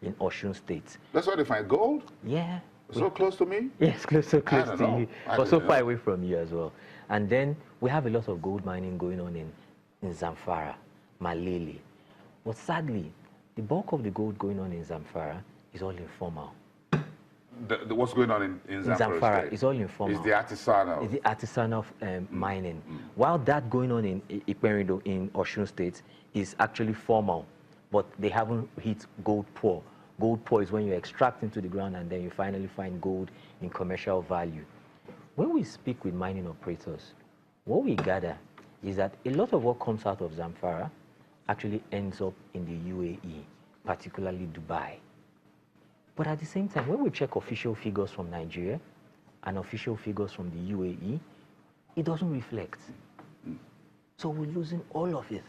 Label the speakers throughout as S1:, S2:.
S1: in Osun State.
S2: That's where they find gold?
S1: Yeah.
S2: So close to me?
S1: Yes, so close to you, but so far
S2: know.
S1: away from you as well. And then we have a lot of gold mining going on in Zamfara, Malele. But sadly, the bulk of the gold going on in Zamfara is all informal.
S2: What's going on in Zamfara
S1: is all informal.
S2: It's the artisanal.
S1: It's the artisanal mining. While that going on in Iperido in Osun State is actually formal, but they haven't hit gold poor. Gold poor is when you extract into the ground and then you finally find gold in commercial value. When we speak with mining operators, what we gather is that a lot of what comes out of Zamfara actually ends up in the UAE, particularly Dubai. But at the same time, when we check official figures from Nigeria and official figures from the UAE, it doesn't reflect. So we're losing all of it.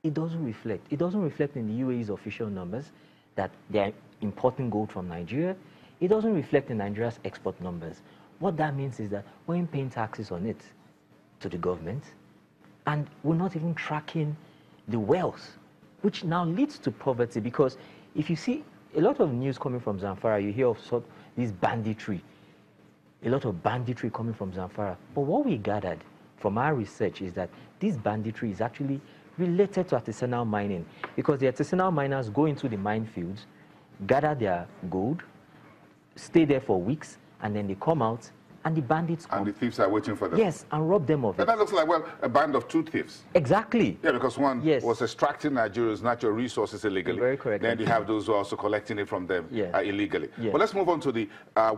S1: It doesn't reflect. It doesn't reflect in the UAE's official numbers that they are importing gold from Nigeria. It doesn't reflect in Nigeria's export numbers. What that means is that we're paying taxes on it to the government, and we're not even tracking the wealth, which now leads to poverty. Because if you see a lot of news coming from Zamfara, you hear of this banditry, a lot of banditry coming from Zamfara. But what we gathered from our research is that this banditry is actually related to artisanal mining, because the artisanal miners go into the minefields, gather their gold, stay there for weeks, and then they come out, and the bandits come.
S2: And the thieves are waiting for them.
S1: Yes, and rob them of it.
S2: That looks like, well, a band of two thieves.
S1: Exactly.
S2: Yeah, because one was extracting Nigeria's natural resources illegally.
S1: Very correct.
S2: Then you have those who are also collecting it from them illegally.
S1: Yes.
S2: But let's move on to the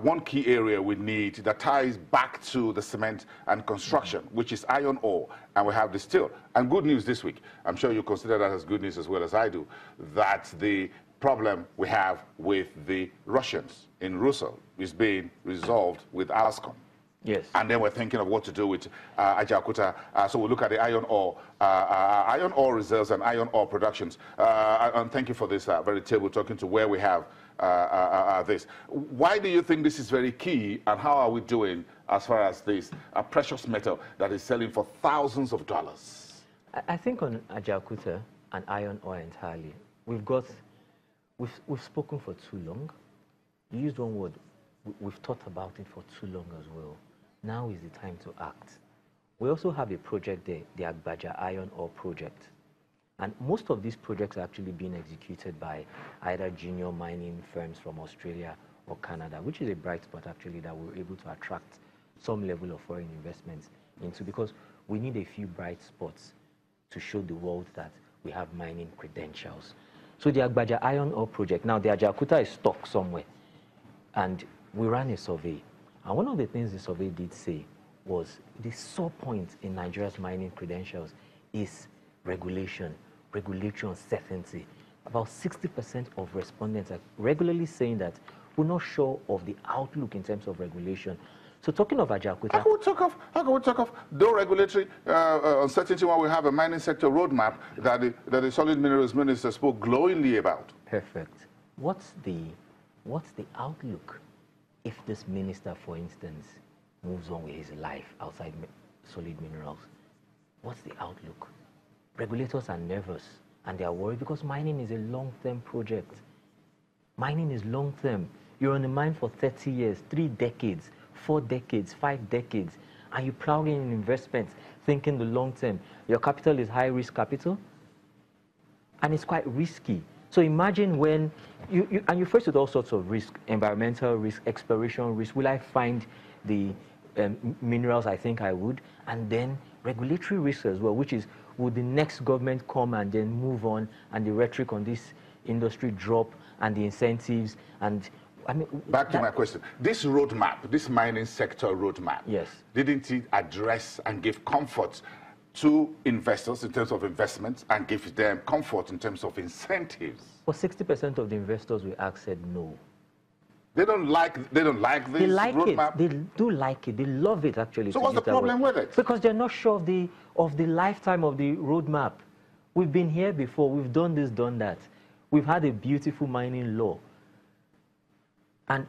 S2: one key area we need that ties back to the cement and construction, which is iron ore, and we have the steel. And good news this week, I'm sure you consider that as good news as well as I do, that the problem we have with the Russians in Russia is being resolved with Alaskan.
S1: Yes.
S2: And then we're thinking of what to do with Ajaokuta. So we'll look at the iron ore reserves and iron ore productions. And thank you for this very table talking to where we have this. Why do you think this is very key, and how are we doing as far as this precious metal that is selling for thousands of dollars?
S1: I think on Ajaokuta and iron ore entirely, we've spoken for too long. You used one word. We've thought about it for too long as well. Now is the time to act. We also have a project there, the Agbaja Iron Ore Project. And most of these projects are actually being executed by either junior mining firms from Australia or Canada, which is a bright spot actually that we're able to attract some level of foreign investments into, because we need a few bright spots to show the world that we have mining credentials. So the Agbaja Iron Ore Project, now the Ajaokuta is stuck somewhere, and we ran a survey. And one of the things the survey did say was the sore point in Nigeria's mining credentials is regulation, regulation certainty. About 60% of respondents are regularly saying that we're not sure of the outlook in terms of regulation. So talking of Ajaokuta...
S2: How can we talk of no regulatory uncertainty when we have a mining sector roadmap that the Solid Minerals Minister spoke glowingly about?
S1: Perfect. What's the outlook if this minister, for instance, moves on with his life outside solid minerals? What's the outlook? Regulators are nervous and they are worried because mining is a long-term project. Mining is long-term. You're on the mine for 30 years, 3 decades, 4 decades, 5 decades, and you're plowing in investments, thinking the long-term. Your capital is high-risk capital, and it's quite risky. So imagine when you're faced with all sorts of risk, environmental risk, exploration risk. Will I find the minerals I think I would? And then regulatory risk as well, which is, would the next government come and then move on, and the rhetoric on this industry drop, and the incentives, and I mean...
S2: Back to my question. This roadmap, this mining sector roadmap,
S1: yes,
S2: didn't it address and give comfort to investors in terms of investments and give them comfort in terms of incentives?
S1: Well, 60% of the investors we asked said no.
S2: They don't like this roadmap?
S1: They like it. They do like it. They love it, actually.
S2: So what's the problem with it?
S1: Because they're not sure of the lifetime of the roadmap. We've been here before. We've done this, done that. We've had a beautiful mining law. And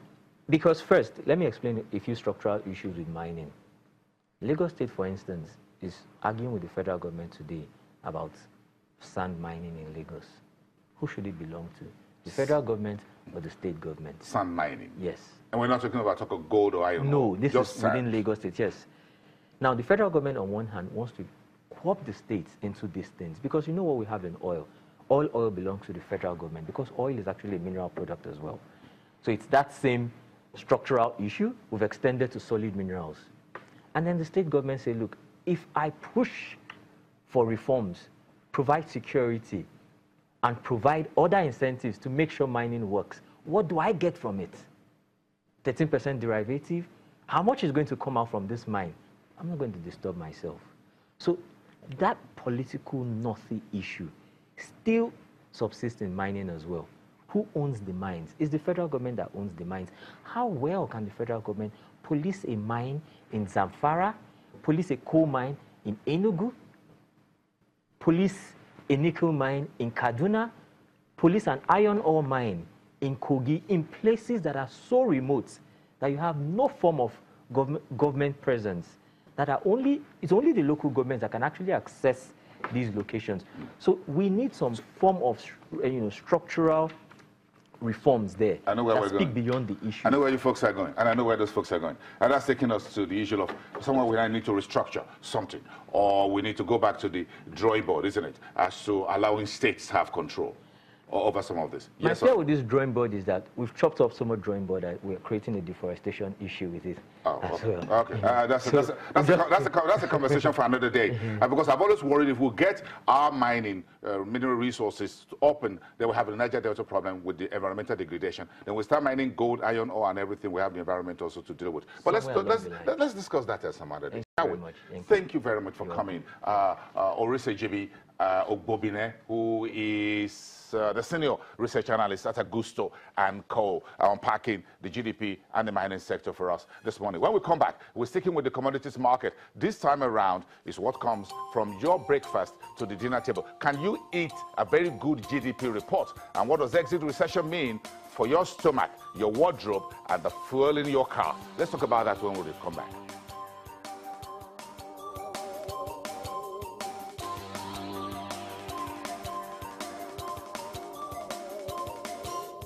S1: because first, let me explain a few structural issues with mining. Lagos State, for instance, is arguing with the federal government today about sand mining in Lagos. Who should it belong to? The federal government or the state government.
S2: Sand mining.
S1: Yes.
S2: And we're not talking about gold or iron ore.
S1: No, this is within Lagos State, yes. Now, the federal government, on one hand, wants to co-opt the states into these things because you know what we have in oil. All oil belongs to the federal government because oil is actually a mineral product as well. So it's that same structural issue we've extended to solid minerals. And then the state government say, look, if I push for reforms, provide security, and provide other incentives to make sure mining works, what do I get from it? 13% derivative? How much is going to come out from this mine? I'm not going to disturb myself. So that political northy issue still subsists in mining as well. Who owns the mines? It's the federal government that owns the mines. How well can the federal government police a mine in Zamfara, police a coal mine in Enugu, police a nickel mine in Kaduna, police an iron ore mine in Kogi, in places that are so remote that you have no form of government presence, that are it's only the local governments that can actually access these locations. So we need some form of structural reforms there that speak beyond the issue.
S2: I know where you folks are going, and I know where those folks are going. And that's taking us to the issue of somewhere we need to restructure something, or we need to go back to the drawing board, isn't it, as to allowing states to have control over some of this.
S1: My fear with this drawing board is that we've chopped up so much drawing board that we're creating a deforestation issue with it.
S2: Oh, okay. Well. Okay. That's a conversation for another day. Because I've always worried if we get our mining mineral resources open, then we have the Niger Delta problem with the environmental degradation. Then we start mining gold, iron ore, and everything. We have the environment also to deal with. But let's discuss that some other day. Thank you very much for coming, Orise JB Ogbobine, who is the senior research analyst at Augusto and Co, unpacking the GDP and the mining sector for us this morning. When we come back, we're sticking with the commodities market. This time around is what comes from your breakfast to the dinner table. Can you eat a very good GDP report? And what does exit recession mean for your stomach, your wardrobe, and the fuel in your car? Let's talk about that when we come back.